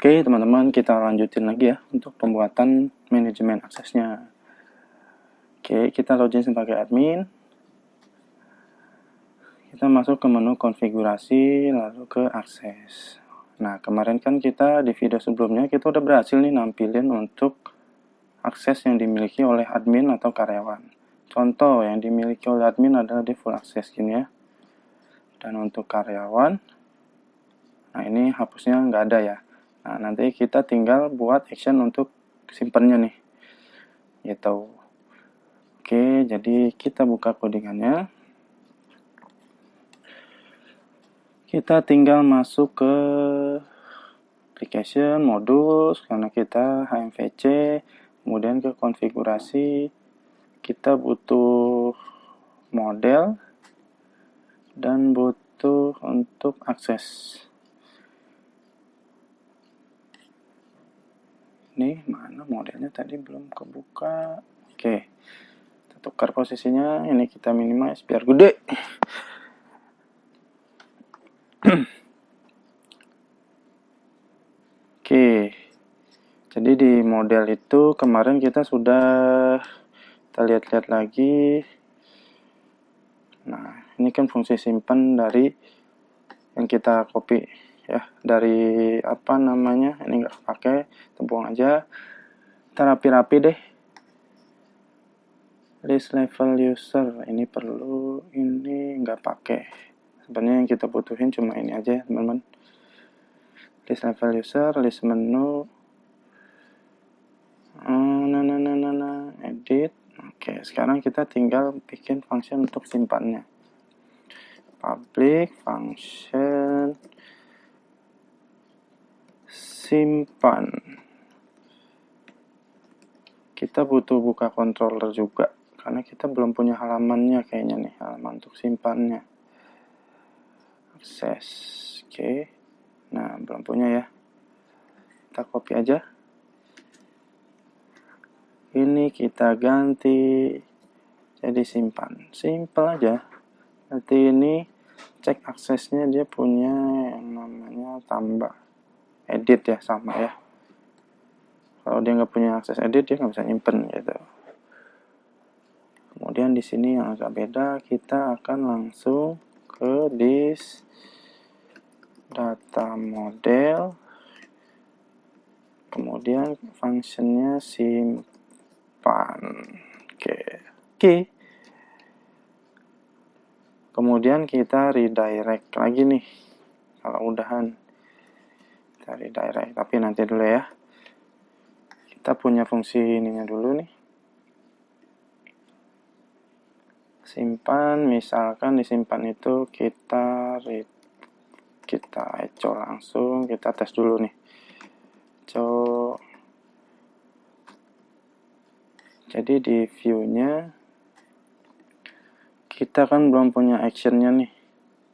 Oke teman-teman, kita lanjutin lagi ya untuk pembuatan manajemen aksesnya. Oke, kita login sebagai admin. Kita masuk ke menu konfigurasi, lalu ke akses. Nah, kemarin kan kita di video sebelumnya kita udah berhasil nih nampilin untuk akses yang dimiliki oleh admin atau karyawan. Contoh yang dimiliki oleh admin adalah di full access gini ya. Dan untuk karyawan, nah ini hapusnya nggak ada ya. Nah, nanti kita tinggal buat action untuk simpennya nih. Gitu. Oke, jadi kita buka codingannya. Kita tinggal masuk ke application, modus, karena kita HMVC, kemudian ke konfigurasi, kita butuh model, dan butuh untuk akses. Ini mana modelnya tadi belum kebuka. Oke, kita tukar posisinya, ini kita minimize biar gede. Oke, jadi di model itu kemarin kita sudah lihat-lihat lagi. Nah, ini kan fungsi simpan dari yang kita copy ya, dari apa namanya, ini nggak pakai, buang aja. Kita rapi-rapi deh. List level user ini perlu, ini nggak pakai. Sebenarnya yang kita butuhin cuma ini aja ya teman-teman. List level user, list menu, edit. Oke, sekarang kita tinggal bikin function untuk simpannya. Public function simpan. Kita butuh buka controller juga karena kita belum punya halamannya kayaknya nih, halaman untuk simpannya. Akses. Oke. Nah, belum punya ya. Kita copy aja. Ini kita ganti jadi simpan. Simple aja. Nanti ini cek aksesnya, dia punya yang namanya tambah edit ya, sama ya. Kalau dia nggak punya akses edit, dia nggak bisa nyimpen gitu. Kemudian di sini yang agak beda, kita akan langsung ke disk data model, kemudian functionnya simpan. Oke. Kemudian kita redirect lagi nih. Kalau udahan kita redirect, tapi nanti dulu ya. Kita punya fungsi ininya dulu nih. Simpan, misalkan disimpan itu kita echo langsung, kita tes dulu nih. Jadi di view-nya kita kan belum punya action-nya nih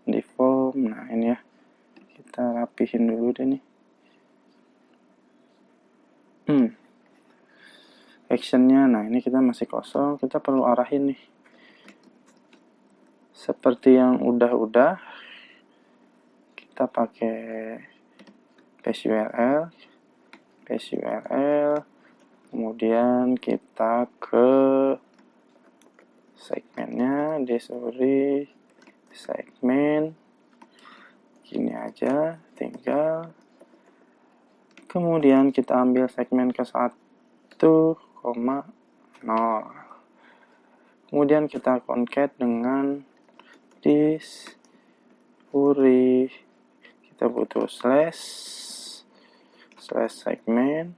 di form. Nah, ini ya. Kita rapihin dulu deh nih. Action-nya, nah ini kita masih kosong, kita perlu arahin nih. Seperti yang udah kita pakai paste URL, kemudian kita ke segmennya, disuruh segmen, gini aja, tinggal. Kemudian kita ambil segmen ke 1,0. Kemudian kita concat dengan this URI. Kita butuh slash segmen.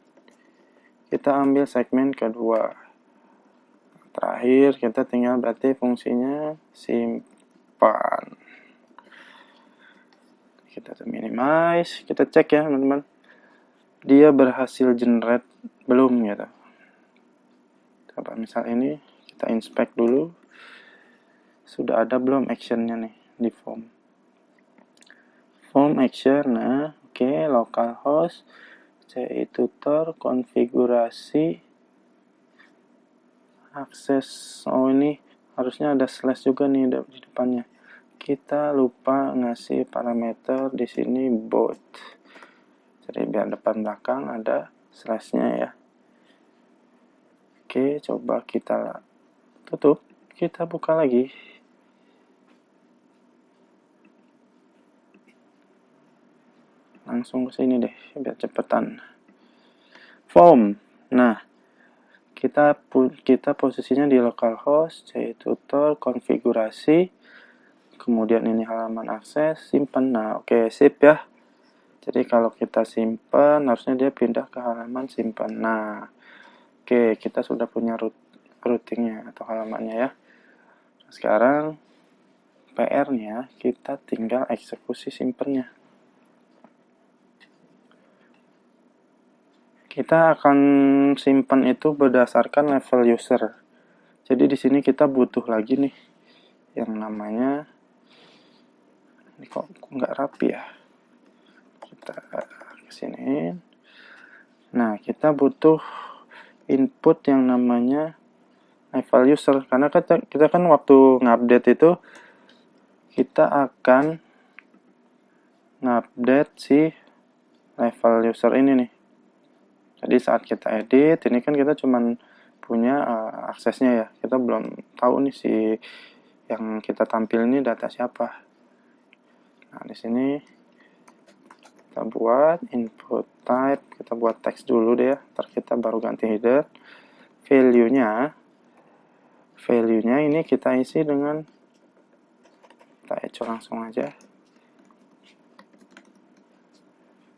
Kita ambil segmen kedua. Terakhir kita tinggal berarti fungsinya simpan. Kita minimize, kita cek ya teman-teman. Dia berhasil generate belum gitu. Coba misal ini kita inspect dulu. Sudah ada belum actionnya nih di form. Form action, nah oke, localhost, CI tutor, konfigurasi, akses. Oh, ini harusnya ada slash juga nih di depannya. Kita lupa ngasih parameter di sini bot. Jadi biar depan belakang ada slashnya ya. Oke, coba kita tutup, kita buka lagi. Langsung ke sini deh biar cepetan. Form. Nah, kita posisinya di localhost, yaitu tutor, konfigurasi, kemudian ini halaman akses, simpan. Nah, oke, sip ya. Jadi kalau kita simpan, harusnya dia pindah ke halaman simpan. Nah, oke, kita sudah punya routingnya atau halamannya ya. Sekarang PR-nya kita tinggal eksekusi simpennya. Kita akan simpan itu berdasarkan level user. Jadi di sini kita butuh lagi nih yang namanya, ini kok nggak rapi ya. Kita kesini. Nah, kita butuh input yang namanya level user, karena kita kan waktu ngupdate itu kita akan ngupdate si level user ini nih. Jadi saat kita edit, ini kan kita cuman punya aksesnya ya. Kita belum tahu nih si yang kita tampil ini data siapa. Nah, di sini kita buat input type, kita buat teks dulu deh ya. Ntar kita baru ganti header. Value-nya ini kita isi dengan, kita echo langsung aja.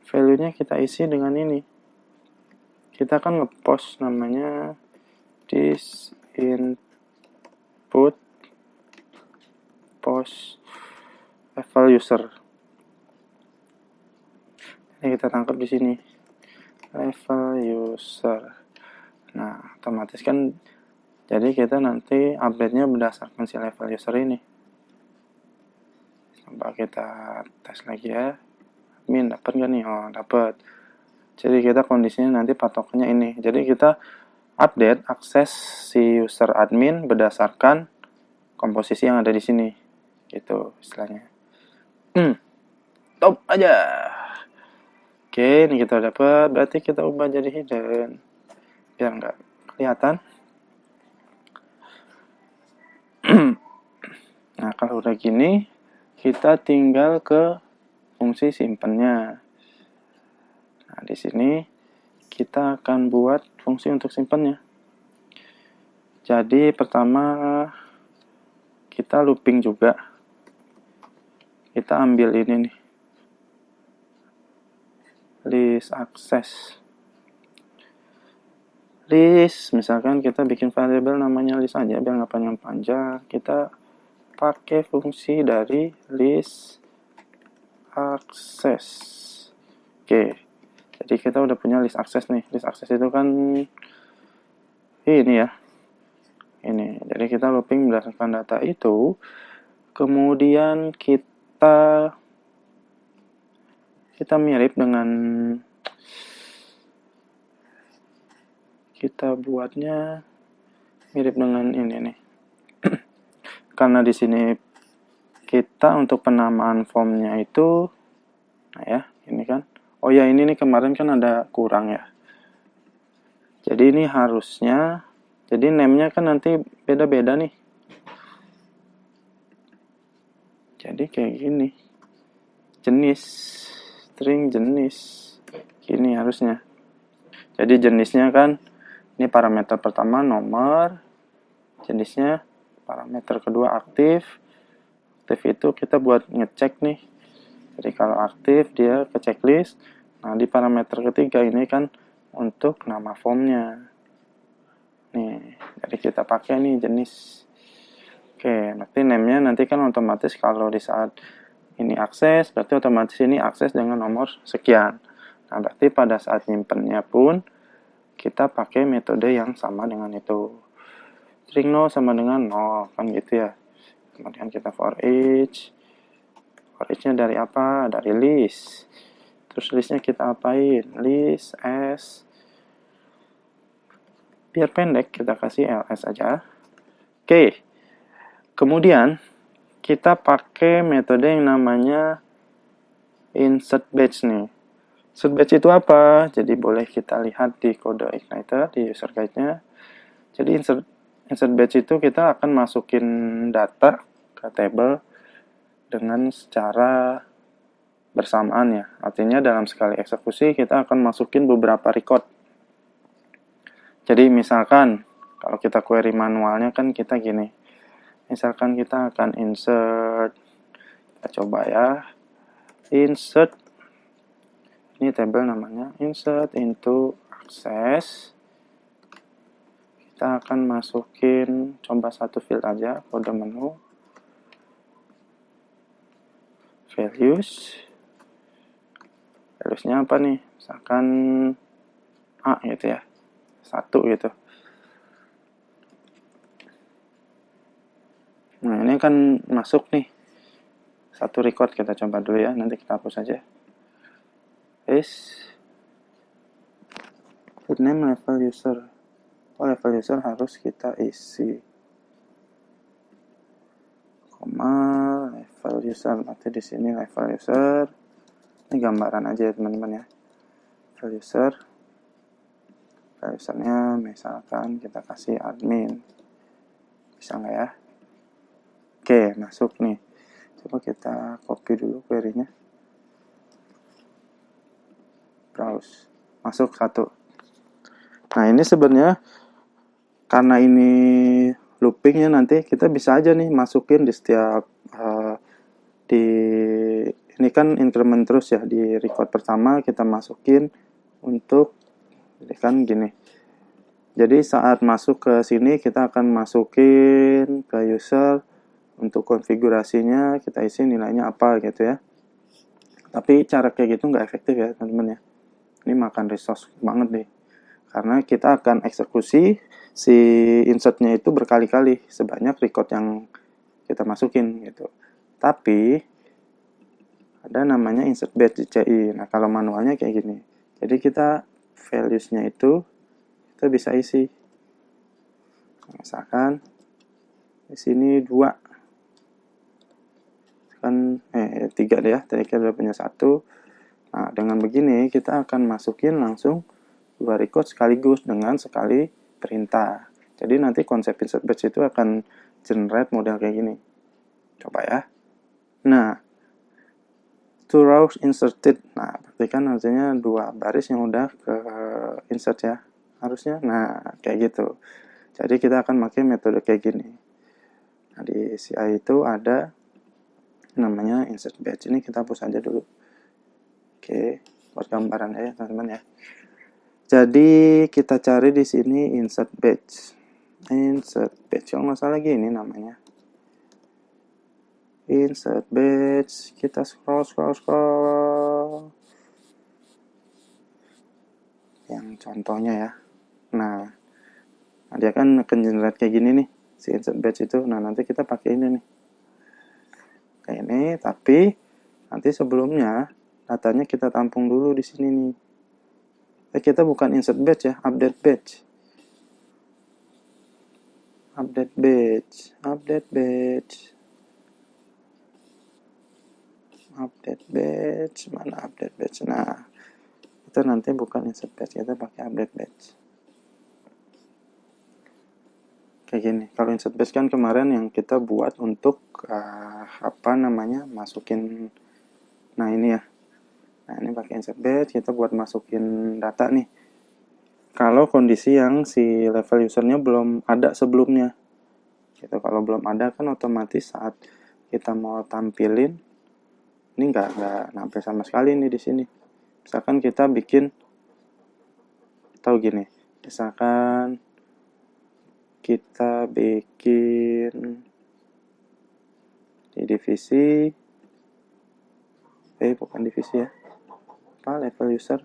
Value-nya kita isi dengan ini. Kita akan ngepost namanya this input post level user. Ini kita tangkap di sini level user. Nah, otomatis kan jadi kita nanti update-nya berdasarkan si level user ini. Coba kita tes lagi ya. Admin dapat nggak nih? Oh, dapat. Jadi kita kondisinya nanti patokannya ini. Jadi kita update akses si user admin berdasarkan komposisi yang ada di sini. Gitu istilahnya. Top aja. Oke, ini kita dapat. Berarti kita ubah jadi hidden. Biar nggak kelihatan. Nah, kalau udah gini, kita tinggal ke fungsi simpennya. Nah, di sini kita akan buat fungsi untuk simpannya. Jadi pertama kita looping juga. Kita ambil ini nih, list access. List, misalkan kita bikin variabel namanya list aja biar nggak panjang-panjang. Kita pakai fungsi dari list access. Oke. Jadi kita udah punya list access nih. List access itu kan ini ya. Ini. Jadi kita looping berdasarkan data itu. Kemudian kita mirip dengan, kita buatnya mirip dengan ini nih. Karena di sini kita untuk penamaan formnya itu, nah ya, ini kan. Oh ya, ini nih kemarin kan ada kurang ya. Jadi ini harusnya, jadi name-nya kan nanti beda-beda nih. Jadi kayak gini. Jenis, string jenis. Gini harusnya. Jadi jenisnya kan, ini parameter pertama nomor. Jenisnya parameter kedua aktif. Aktif itu kita buat ngecek nih. Jadi kalau aktif dia ke checklist. Nah, di parameter ketiga ini kan untuk nama formnya. Nih, jadi kita pakai nih jenis. Oke, berarti name-nya nanti kan otomatis kalau di saat ini akses, berarti otomatis ini akses dengan nomor sekian. Nah, berarti pada saat nyimpennya pun kita pakai metode yang sama dengan itu. String no sama dengan 0, kan gitu ya. Kemudian kita for each. For each-nya dari apa? Dari list. Terus listnya kita apain? List as. Biar pendek kita kasih ls aja. Oke. Kemudian kita pakai metode yang namanya insert batch nih. Insert batch itu apa? Jadi boleh kita lihat di kode igniter di user guide-nya. Jadi insert batch itu kita akan masukin data ke table dengan secara bersamaan ya. Artinya dalam sekali eksekusi kita akan masukin beberapa record. Jadi misalkan kalau kita query manualnya kan kita gini. Misalkan kita akan insert, kita coba ya, insert, ini table namanya, insert into access. Kita akan masukin, coba satu field aja, kode menu, valuesnya apa nih, misalkan A gitu ya, 1 gitu. Nah ini kan masuk nih, satu record, kita coba dulu ya, nanti kita hapus aja. Field name level user, level user harus kita isi, koma level user, berarti di sini level user, ini gambaran aja ya teman-teman ya, level usernya misalkan kita kasih admin, bisa nggak ya? Oke, masuk nih. Coba kita copy dulu query-nya. Browse. Masuk 1. Nah, ini sebenarnya karena ini loopingnya nanti kita bisa aja nih masukin di setiap ini kan increment terus ya, di record pertama kita masukin untuk kan gini. Jadi saat masuk ke sini kita akan masukin ke user, untuk konfigurasinya kita isi nilainya apa gitu ya. Tapi cara kayak gitu nggak efektif ya teman-teman ya. Ini makan resource banget nih. Karena kita akan eksekusi si insertnya itu berkali-kali sebanyak record yang kita masukin gitu. Tapi ada namanya insert batch di CI. Nah kalau manualnya kayak gini. Jadi kita values-nya itu kita bisa isi. Misalkan di sini 2. Kan 3 deh ya, tadi kita udah punya 1. Nah dengan begini kita akan masukin langsung 2 record sekaligus dengan sekali perintah. Jadi nanti konsep insert batch itu akan generate model kayak gini. Coba ya. Nah 2 rows inserted, nah berarti kan artinya 2 baris yang udah ke insert ya harusnya. Nah kayak gitu. Jadi kita akan pakai metode kayak gini. Nah di CI itu ada namanya insert batch, ini kita hapus aja dulu. Oke, buat gambaran ya teman-teman ya. Jadi kita cari di sini insert batch, kalau nggak salah gini namanya, insert batch. Kita scroll yang contohnya ya. Nah dia kan akan generate kayak gini nih si insert batch itu. Nah nanti kita pakai ini nih kayak ini, tapi nanti sebelumnya datanya kita tampung dulu di sini nih. Kita bukan insert batch ya, update batch, mana update batch. Nah kita nanti bukan insert batch, kita pakai update batch kayak gini. Kalau insert batch kan kemarin yang kita buat untuk masukin, nah ini ya. Nah ini pakai insert batch, kita buat masukin data nih. Kalau kondisi yang si level usernya belum ada sebelumnya gitu. Kalau belum ada kan otomatis saat kita mau tampilin ini nggak nampil sama sekali nih di sini. Misalkan kita bikin, tahu gini, misalkan kita bikin di divisi, bukan divisi ya, level user,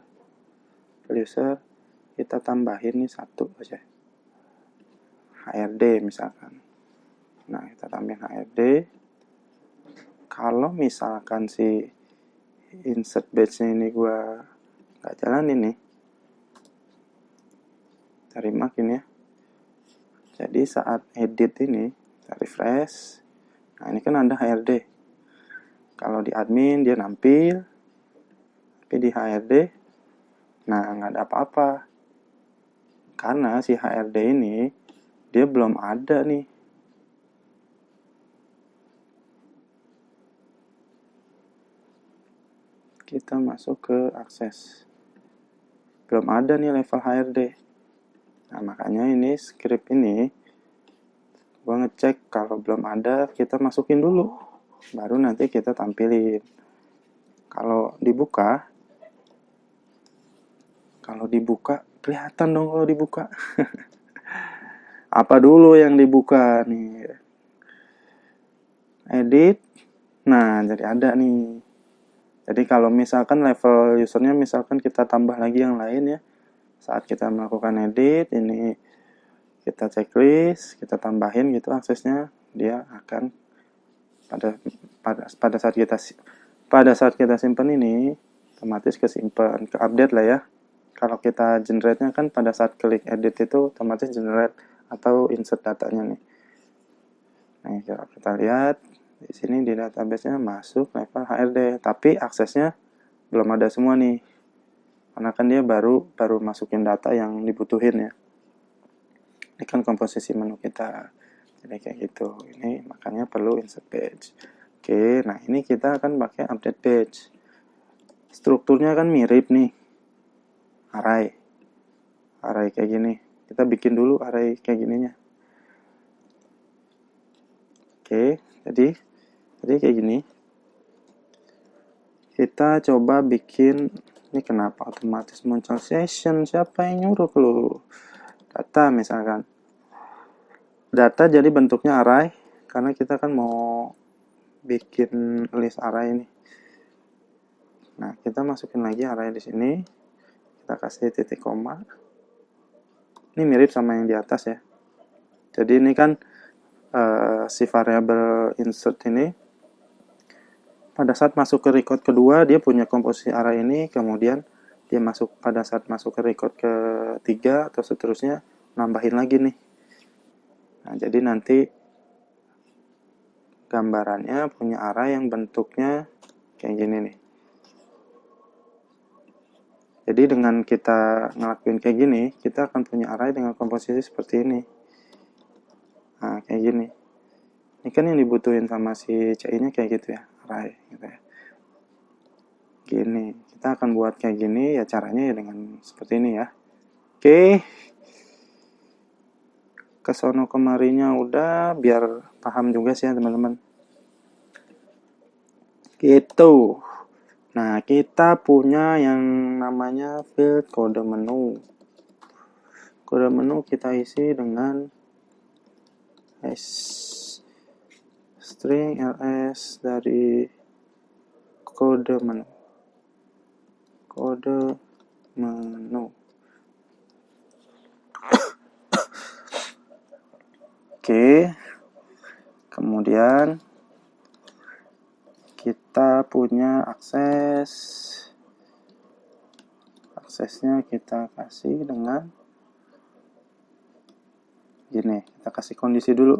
kita tambahin nih 1 aja, HRD misalkan. Nah kita tambahin HRD. Kalau misalkan si insert batch-nya ini gua nggak jalanin nih, cari makin ya. Jadi saat edit ini, kita refresh. Nah ini kan ada HRD. Kalau di admin dia nampil, tapi di HRD Nah, nggak ada apa-apa. Karena si HRD ini, dia belum ada nih. Kita masuk ke akses. Belum ada nih level HRD. Nah, makanya ini script ini, gue ngecek kalau belum ada, kita masukin dulu. Baru nanti kita tampilin. Kalau dibuka, kelihatan dong kalau dibuka. Apa dulu yang dibuka nih? Edit. Nah, jadi ada nih. Jadi kalau misalkan level usernya misalkan kita tambah lagi yang lain ya. Saat kita melakukan edit, ini kita checklist, kita tambahin gitu aksesnya, dia akan pada saat kita simpan ini otomatis kesimpan, ke update lah ya. Kalau kita generate-nya kan pada saat klik edit itu otomatis generate atau insert datanya nih. Nah, kalau kita lihat di sini di database-nya masuk level HRD, tapi aksesnya belum ada semua nih. Karena kan dia baru masukin data yang dibutuhin ya. Ini kan komposisi menu kita. Jadi kayak gitu. Ini makanya perlu insert page. Oke, nah ini kita akan pakai update page. Strukturnya kan mirip nih. Array kayak gini. Kita bikin dulu array kayak gininya. Oke, jadi kayak gini. Kita coba bikin, ini kenapa otomatis muncul session, siapa yang nyuruh lu? Data misalkan. Data jadi bentuknya array, karena kita kan mau bikin list array ini. Nah, kita masukin lagi array di sini. Kita kasih titik koma. Ini mirip sama yang di atas ya. Jadi ini kan si variable insert ini pada saat masuk ke record kedua dia punya komposisi array ini, kemudian dia pada saat masuk ke record ketiga atau seterusnya nambahin lagi nih. Nah, jadi nanti gambarannya punya array yang bentuknya kayak gini nih. Jadi dengan kita ngelakuin kayak gini, kita akan punya array dengan komposisi seperti ini. Nah, kayak gini. Ini kan yang dibutuhin sama si CI-nya kayak gitu ya, array gitu ya. Gini, kita akan buat kayak gini ya, caranya ya dengan seperti ini ya. Oke. Kesono kemarinya udah, biar paham juga sih ya teman-teman. Gitu. Nah, kita punya yang namanya field kode menu. Kode menu kita isi dengan string ls dari kode menu. Kode menu. Oke. Kemudian kita punya aksesnya kita kasih dengan gini, kita kasih kondisi dulu.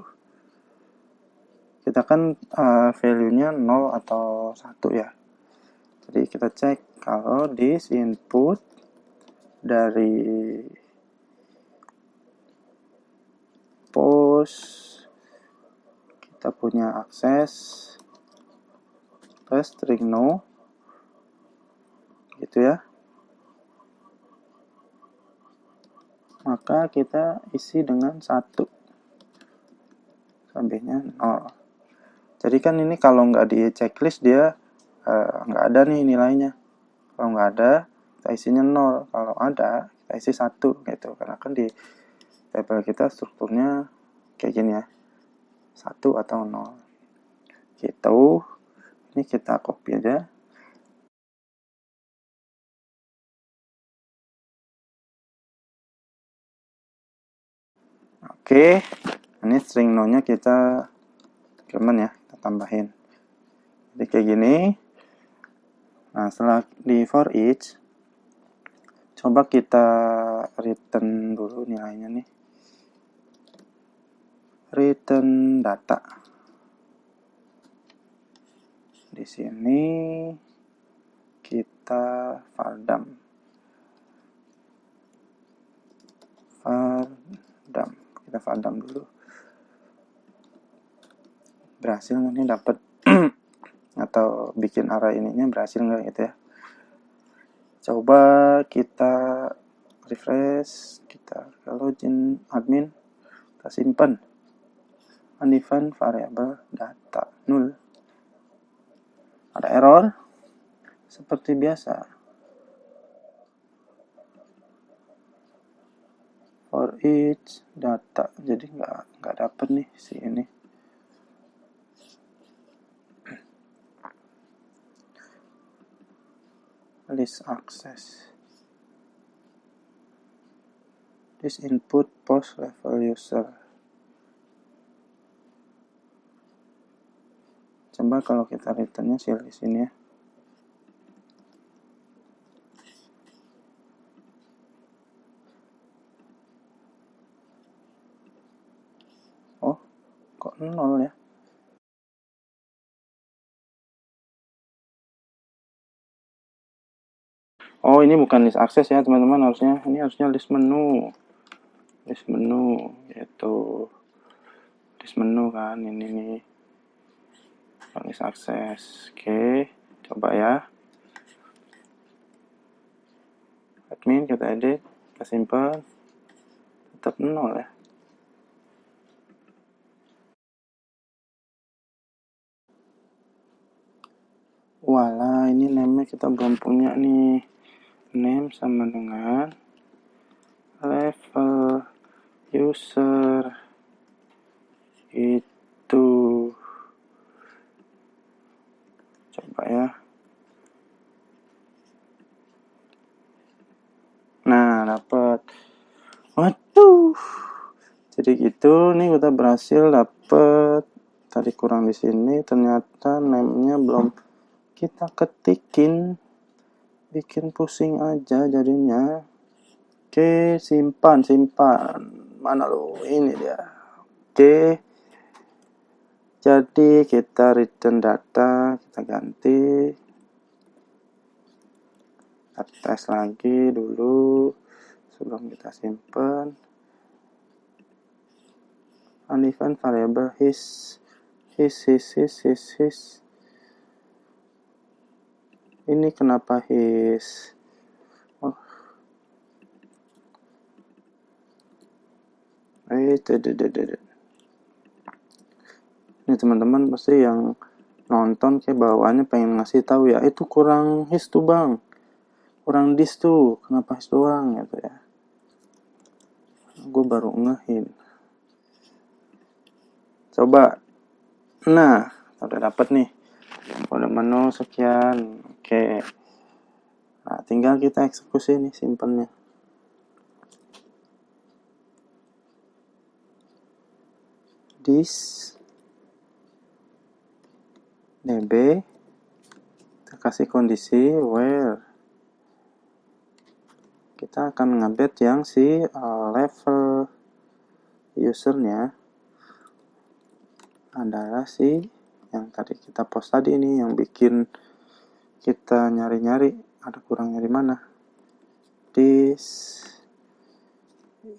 Kita kan value-nya 0 atau 1 ya. Jadi kita cek kalau this input dari post kita punya akses plus string no gitu ya, maka kita isi dengan 1 sambilnya 0. Jadi kan ini kalau nggak di checklist dia nggak ada nih nilainya. Kalau nggak ada kita isinya 0, kalau ada kita isi 1 gitu, karena kan di tabel kita strukturnya kayak gini ya, 1 atau 0 gitu. Ini kita copy aja. Oke, ini string no-nya kita increment ya, kita tambahin. Jadi kayak gini. Nah, setelah di for each, coba kita return dulu nilainya nih. Return data. Di sini kita var dump. save Adam dulu. Berhasil nggak nih dapat atau bikin array ininya berhasil nggak gitu ya. Coba kita refresh, kita login admin, kita simpan undefined variable data 0. Ada error seperti biasa. For each data, jadi nggak dapet nih si ini. List access. This input post level user. Coba kalau kita returnnya si list ini ya. Oh, kok 0 ya? Oh, ini bukan list akses ya teman-teman, ini harusnya list menu. List menu, yaitu list menu kan, ini nih. List akses. Oke, coba ya. Admin, kita edit, kita simpan. Tetap 0 ya. Walah, ini name-nya kita belum punya nih. Name sama dengan level user itu. Coba ya. Nah, dapat. Waduh. Jadi gitu nih kita berhasil dapat. Tadi kurang di sini, ternyata name-nya belum kita ketikin. Bikin pusing aja jadinya. Oke, simpan. Mana lo? Ini dia. Oke. Jadi kita return data, kita ganti. Kita tes lagi dulu sebelum kita simpan. Undefined variable his. Ini kenapa his? Oh. Ini teman-teman pasti yang nonton kayak bawaannya pengen ngasih tahu ya, itu kurang his tuh bang, kurang dis tuh, kenapa his doang gitu ya. Gue baru ngehin. Coba. Nah, udah dapet nih. Kode menu sekian. Oke. Nah, tinggal kita eksekusi nih simpennya. This db, kita kasih kondisi where kita akan nge-update yang si level usernya adalah si yang tadi kita post tadi ini, yang bikin kita nyari-nyari ada kurangnya di mana. This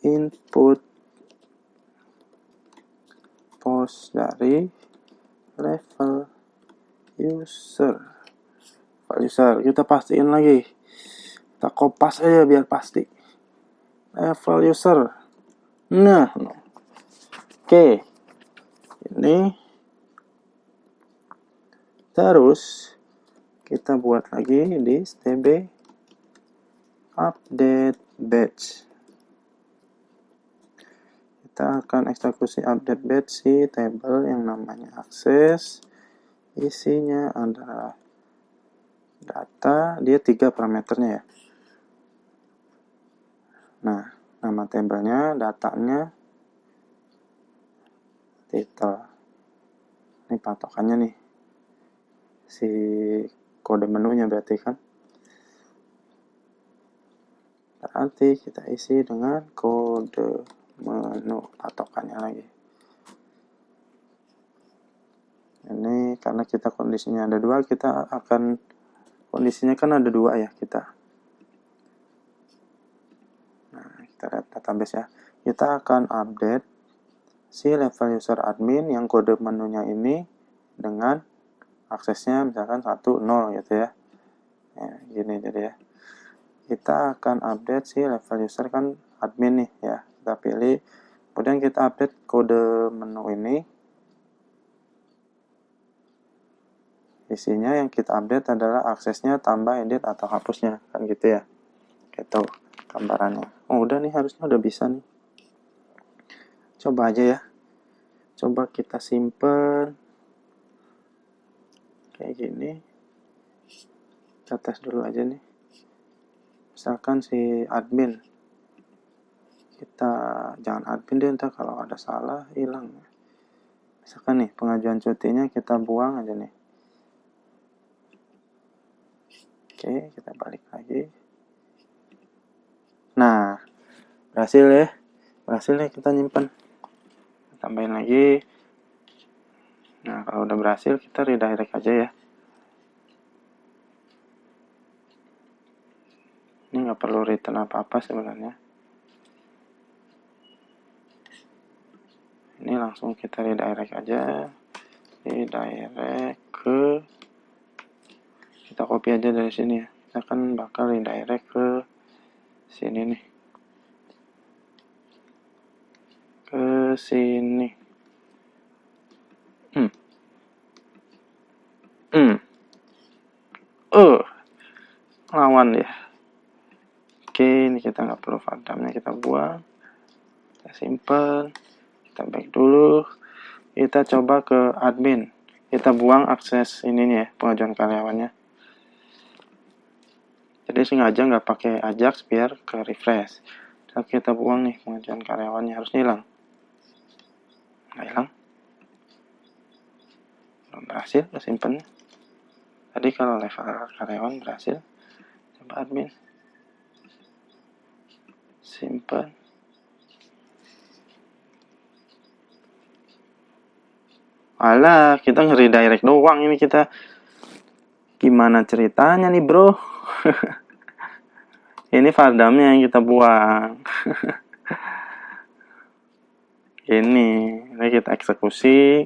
input post dari level user. Kita pastiin lagi, kita kopas aja biar pasti. Level user. Nah, oke. Ini terus kita buat lagi di db update batch. Kita akan eksekusi update batch si table yang namanya akses. Isinya adalah data, dia 3 parameternya ya. Nah, nama tabelnya, datanya, title. Ini patokannya nih, si kode menunya berarti kan. Berarti kita isi dengan kode menu patokannya lagi. Ini karena kita kondisinya ada 2, kita akan kondisinya kan ada 2 ya kita. Nah, kita lihat database ya. Kita akan update si level user admin yang kode menunya ini dengan aksesnya misalkan 1, 0 gitu ya. Gini jadi ya. Kita akan update si level user kan admin nih ya. Kita pilih, kemudian kita update kode menu ini. Isinya yang kita update adalah aksesnya, tambah, edit, atau hapusnya. Kan gitu ya. Gitu gambarannya. Oh udah nih, harusnya udah bisa nih. Coba aja ya. Coba kita simpen. Kayak gini. Kita tes dulu aja nih. Misalkan si admin. Kita jangan admin deh, ntar kalau ada salah hilang. Misalkan nih pengajuan cutinya kita buang aja nih. Oke, kita balik lagi. Nah, berhasil ya. Berhasil nih kita nyimpan. Tambahin lagi. Nah, kalau udah berhasil kita redirect aja ya. Ini nggak perlu return apa-apa sebenarnya. Ini langsung kita redirect aja. Redirect ke, kita copy aja dari sini ya. Kita kan bakal redirect ke sini nih. Ke sini. Lawan ya. Oke, ini kita nggak perlu fadamnya, kita buang. Kita simpen. Kita back dulu. Kita coba ke admin. Kita buang akses ini nih ya, pengajuan karyawannya. Jadi sengaja nggak pakai Ajax biar ke refresh. Tapi kita buang nih pengajuan karyawannya, harusnya hilang. Nggak hilang. Belum berhasil, kita simpen. Tadi kalau level karyawan berhasil. Coba admin. Simpen. Alah, kita nge-redirect doang ini kita. Gimana ceritanya nih, bro? Ini fardamnya yang kita buang. ini kita eksekusi.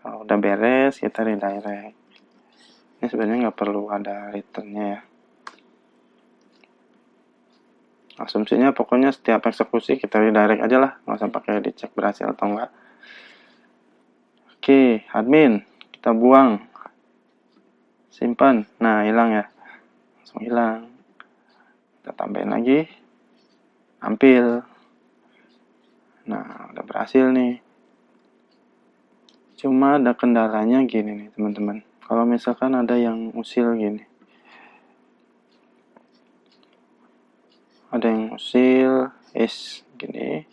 Kalau udah beres, kita redirect. Ini sebenarnya nggak perlu ada returnnya ya. Asumsinya pokoknya setiap eksekusi kita redirect aja lah. Nggak usah pakai dicek berhasil atau enggak. Oke, admin. Kita buang. Simpan. Nah, hilang ya. Langsung hilang. Kita tambahin lagi. Ampil. Nah, udah berhasil nih. Cuma ada kendalanya gini nih, teman-teman. Kalau misalkan ada yang usil gini. Ada yang usil, gini.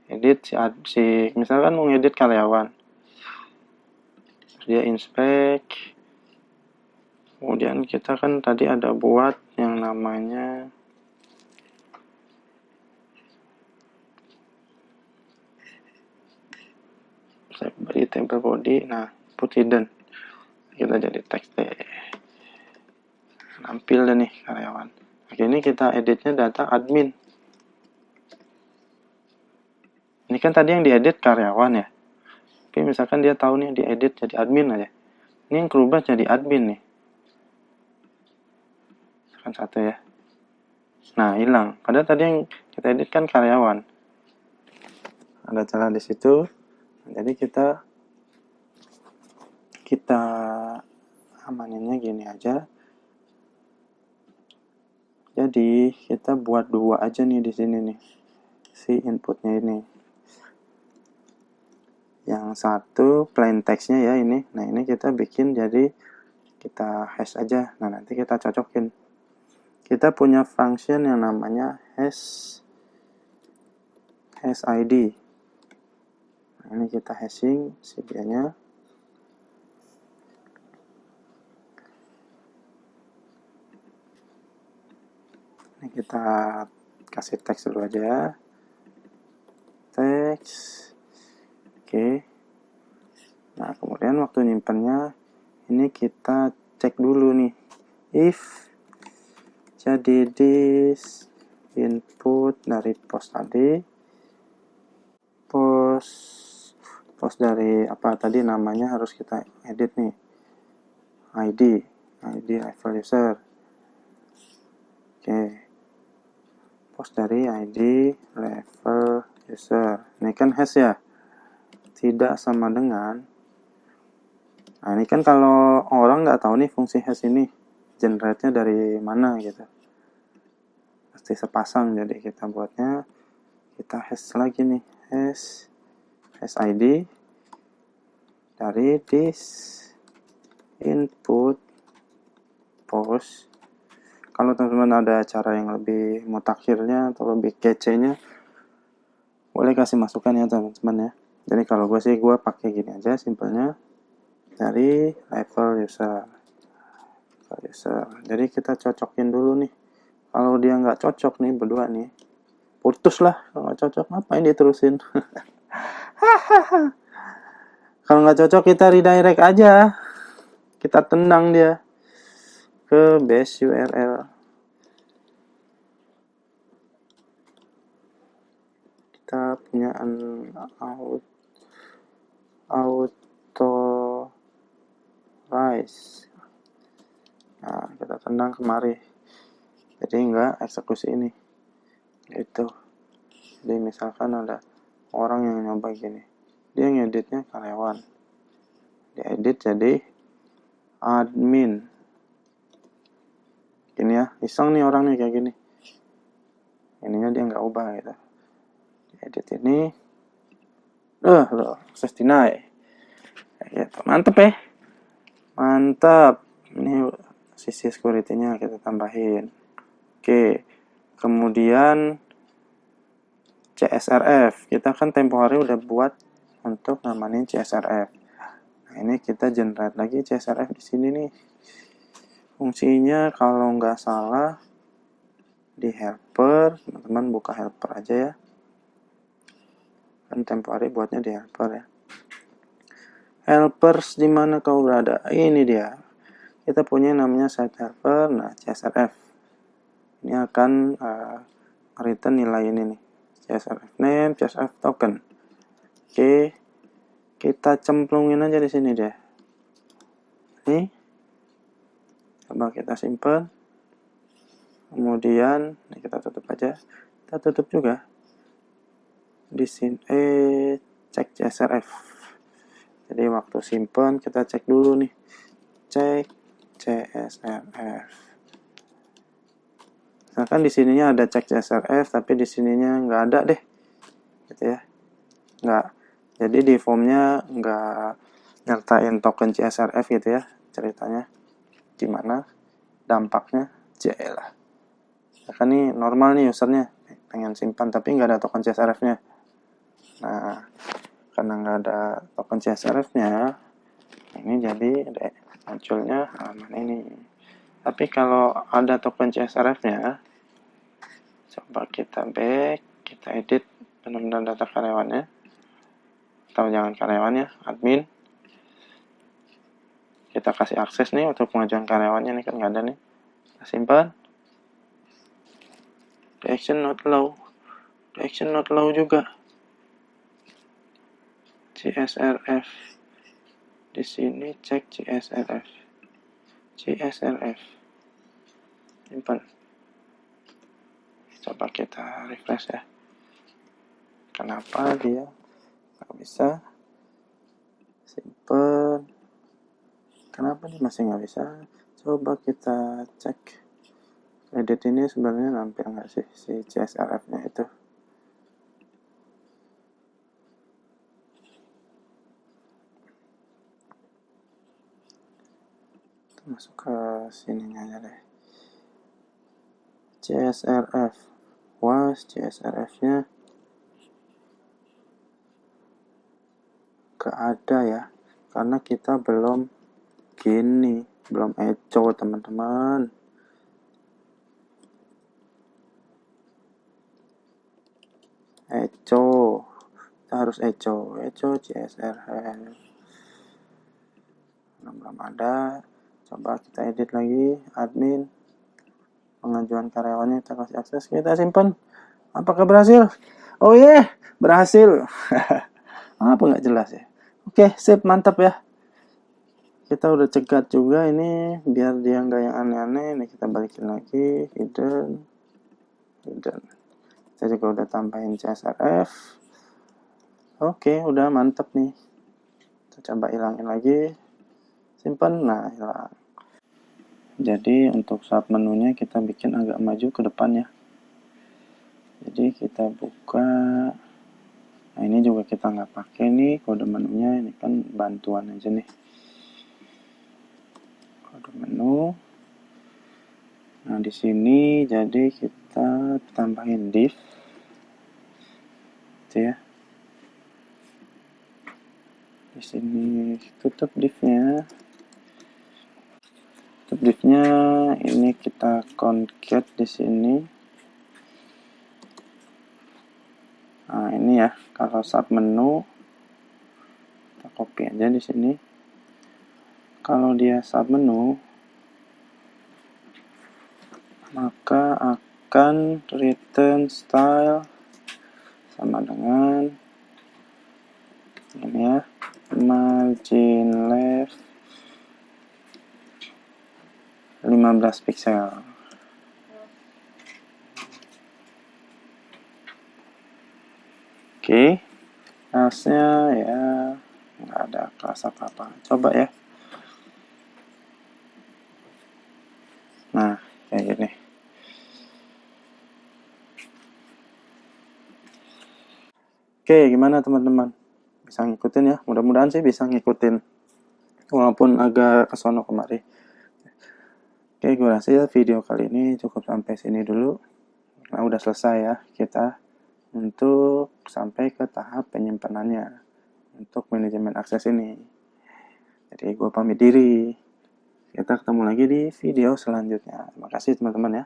Edit si misalkan mau ngedit karyawan. Dia inspect. Kemudian kita kan tadi ada buat yang namanya beri table body. Nah, put hidden. Kita jadi teks deh. Nampil deh nih karyawan. Oke, ini kita editnya data admin. Ini kan tadi yang diedit karyawan ya. Tapi misalkan dia tahu nih diedit jadi admin aja. Ini yang kerubah jadi admin nih. Misalkan 1 ya. Nah, hilang. Padahal tadi yang kita edit kan karyawan. Ada celah di situ. Jadi kita amaninnya gini aja. Jadi kita buat 2 aja nih di sini nih. Si inputnya ini. Yang satu plain text-nya ya ini. Nah, ini kita bikin jadi kita hash aja. Nah, nanti kita cocokin. Kita punya function yang namanya hash ID. Nah, ini kita hashing si dia-nya. Ini kita kasih teks dulu aja. Teks. Oke. Nah, kemudian waktu nyimpennya ini kita cek dulu nih. If jadi this input dari post tadi, post post dari apa tadi namanya harus kita edit nih. ID level user. Oke. Post dari ID level user. Ini kan hash ya. Tidak sama dengan. Nah, ini kan kalau orang nggak tahu nih fungsi hash ini generate-nya dari mana gitu. Pasti sepasang, jadi kita buatnya kita hash lagi nih. Hash ID dari this input post. Kalau teman-teman ada cara yang lebih mutakhirnya atau lebih kece-nya, boleh kasih masukan ya teman-teman ya. Jadi kalau gue sih gue pakai gini aja simpelnya, dari level user. Jadi kita cocokin dulu nih. Kalau dia nggak cocok nih berdua nih, putus lah. Kalau nggak cocok ngapain diterusin? Kalau nggak cocok kita redirect aja, kita tendang dia ke base URL. Kita punya authorize. Nah, kita tendang kemari. Jadi nggak eksekusi ini. Gitu. Jadi misalkan ada orang yang nyoba gini. Dia ngeditnya karyawan. Dia edit jadi admin. Gini ya, iseng nih orang nih kayak gini. Ininya dia nggak ubah gitu. Dia edit ini. Akses deny. Gitu. Mantep ya. Mantap. Ini sisi security-nya kita tambahin. Oke. Kemudian CSRF. Kita kan tempo hari udah buat untuk namain CSRF. Nah, ini kita generate lagi CSRF di sini nih. Fungsinya kalau nggak salah di helper, teman-teman buka helper aja ya. Kan tempo hari buatnya di helper ya. Helpers di mana kau berada? Ini dia. Kita punya namanya site helper. Nah, CSRF. Ini akan return nilai ini nih. CSRF name, CSRF token. Oke. Kita cemplungin aja di sini deh. Nih. Coba kita simpan. Kemudian ini kita tutup aja. Kita tutup juga. Di sini cek CSRF. Jadi waktu simpan kita cek dulu nih. Cek CSRF. Misalkan di sininya ada cek CSRF tapi di sininya nggak ada deh. Gitu ya. Nggak. Jadi di formnya nggak nyertain token CSRF gitu ya ceritanya. Gimana dampaknya? Jelah. Ya kan nih normal nih usernya pengen simpan tapi nggak ada token CSRF-nya. Nah, karena nggak ada token CSRF-nya, ini jadi munculnya halaman ini. Tapi kalau ada token CSRF-nya, coba kita back, kita edit benar-benar data karyawannya. Atau jangan karyawannya, admin. Kita kasih akses nih untuk pengajuan karyawannya, nih kan nggak ada nih. Kita simpan. Action not low juga. CSRF. Di sini cek CSRF. Simpan. Coba kita refresh ya. Kenapa dia nggak bisa? Simpan. Kenapa dia masih nggak bisa? Coba kita cek. Edit ini sebenarnya nampil nggak sih si CSRF-nya itu? Masuk ke sininya aja deh. CSRF. CSRF-nya gak ada ya. Karena kita belum echo teman-teman. Kita harus echo CSRF. Belum ada. Coba kita edit lagi, admin, pengajuan karyawannya kita kasih akses, kita simpan. Apakah berhasil? Oh iya, berhasil. Apa nggak jelas ya? Oke, sip, mantap ya. Kita udah cegat juga ini biar dia nggak yang aneh-aneh. Ini kita balikin lagi, hidden. Kita juga udah tambahin CSRF. Oke, udah mantap nih. Kita coba hilangin lagi, simpan, nah hilang. Jadi untuk submenunya kita bikin agak maju ke depan ya. Jadi kita buka. Nah ini juga kita nggak pakai nih kode menunya, ini kan bantuan aja nih. Kode menu. Nah di sini jadi kita tambahin div, gitu ya. Di sini tutup divnya. Tutup divnya, ini kita concat di sini. Nah ini ya, kalau submenu kita copy aja di sini. Kalau dia submenu, maka akan return style sama dengan ini ya, margin left 15 pixel. Oke, else-nya ya nggak ada kelas apa-apa. Coba ya. Nah, kayak gini. Oke, gimana teman-teman? Bisa ngikutin ya? Mudah-mudahan sih bisa ngikutin. Walaupun agak kesono kemari. Oke, gue rasa ya video kali ini cukup sampai sini dulu. Nah, udah selesai ya kita untuk sampai ke tahap penyimpanannya untuk manajemen akses ini. Jadi gue pamit diri. Kita ketemu lagi di video selanjutnya. Terima kasih teman-teman ya.